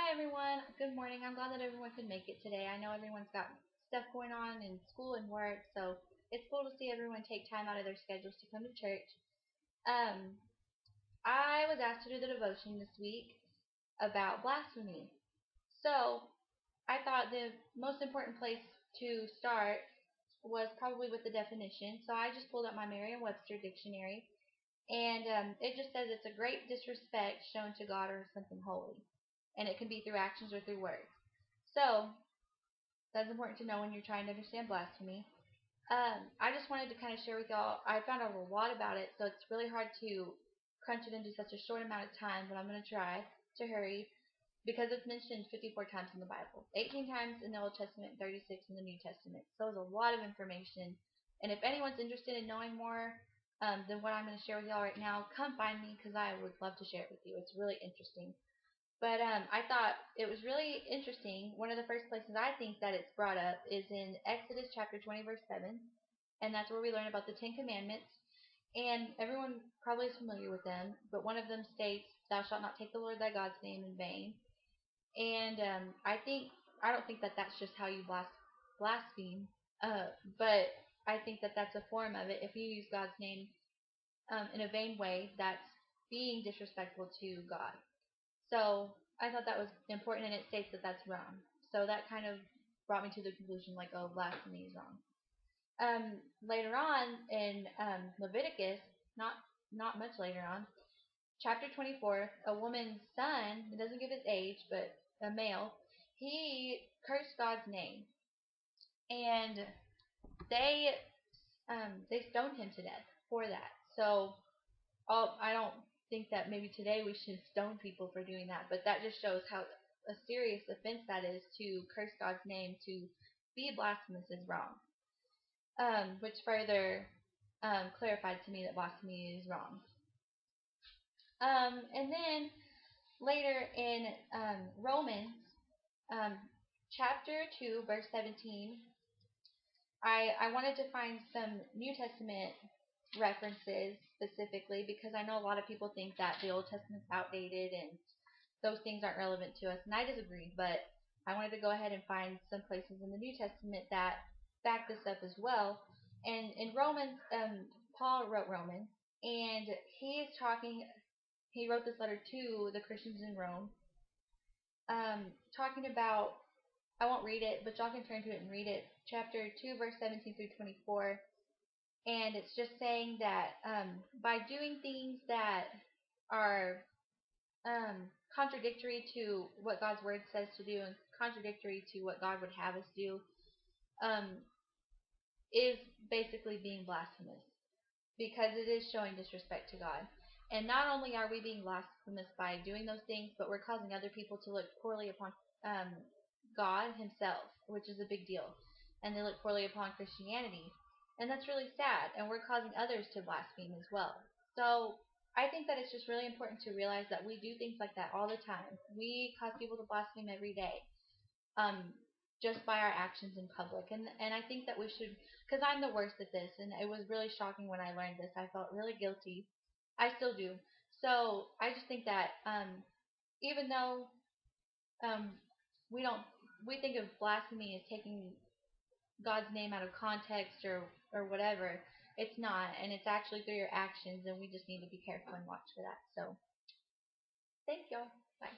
Hi everyone. Good morning. I'm glad that everyone could make it today. I know everyone's got stuff going on in school and work, so it's cool to see everyone take time out of their schedules to come to church. Um, I was asked to do the devotion this week about blasphemy. So I thought the most important place to start was probably with the definition. So I just pulled up my Merriam-Webster dictionary, and it just says it's a great disrespect shown to God or something holy, and it can be through actions or through words. So that's important to know when you're trying to understand blasphemy. I just wanted to kind of share with y'all. I found out a lot about it, so it's really hard to crunch it into such a short amount of time, but I'm going to try to hurry because it's mentioned 54 times in the Bible, 18 times in the Old Testament, 36 in the New Testament. So it's a lot of information. And if anyone's interested in knowing more than what I'm going to share with y'all right now, come find me because I would love to share it with you. It's really interesting. But I thought it was really interesting. One of the first places I think that it's brought up is in Exodus chapter 20, verse 7. And that's where we learn about the Ten Commandments. And everyone probably is familiar with them. But one of them states, Thou shalt not take the Lord thy God's name in vain. And I don't think that that's just how you blaspheme. But I think that that's a form of it. If you use God's name in a vain way, that's being disrespectful to God. So I thought that was important, and it states that that's wrong. So that kind of brought me to the conclusion, like, oh, blasphemy is wrong. Later on in Leviticus, not much later on, chapter 24, a woman's son, it doesn't give his age, but a male, he cursed God's name, and they they stoned him to death for that. So I don't think that maybe today we should stone people for doing that, but that just shows how a serious offense that is to curse God's name, to be blasphemous is wrong. Which further clarified to me that blasphemy is wrong. And then later in Romans um, chapter 2, verse 17, I wanted to find some New Testament references specifically because I know a lot of people think that the Old Testament's outdated and those things aren't relevant to us, and I disagree, but I wanted to go ahead and find some places in the New Testament that back this up as well. And in Romans, Paul wrote Romans, and he wrote this letter to the Christians in Rome, talking about, I won't read it, but y'all can turn to it and read it, chapter 2, verse 17 through 24. And it's just saying that by doing things that are contradictory to what God's word says to do and contradictory to what God would have us do, um, is basically being blasphemous because it is showing disrespect to God. And not only are we being blasphemous by doing those things, but we're causing other people to look poorly upon God himself, which is a big deal. And they look poorly upon Christianity. And that's really sad. And we're causing others to blaspheme as well. So I think that it's just really important to realize that we do things like that all the time. We cause people to blaspheme every day. Just by our actions in public. And I think that we should, because I'm the worst at this, and it was really shocking when I learned this. I felt really guilty. I still do. So I just think that even though um, we don't, we think of blasphemy as taking God's name out of context or whatever. It's not, and it's actually through your actions, and we just need to be careful and watch for that. So thank y'all. Bye.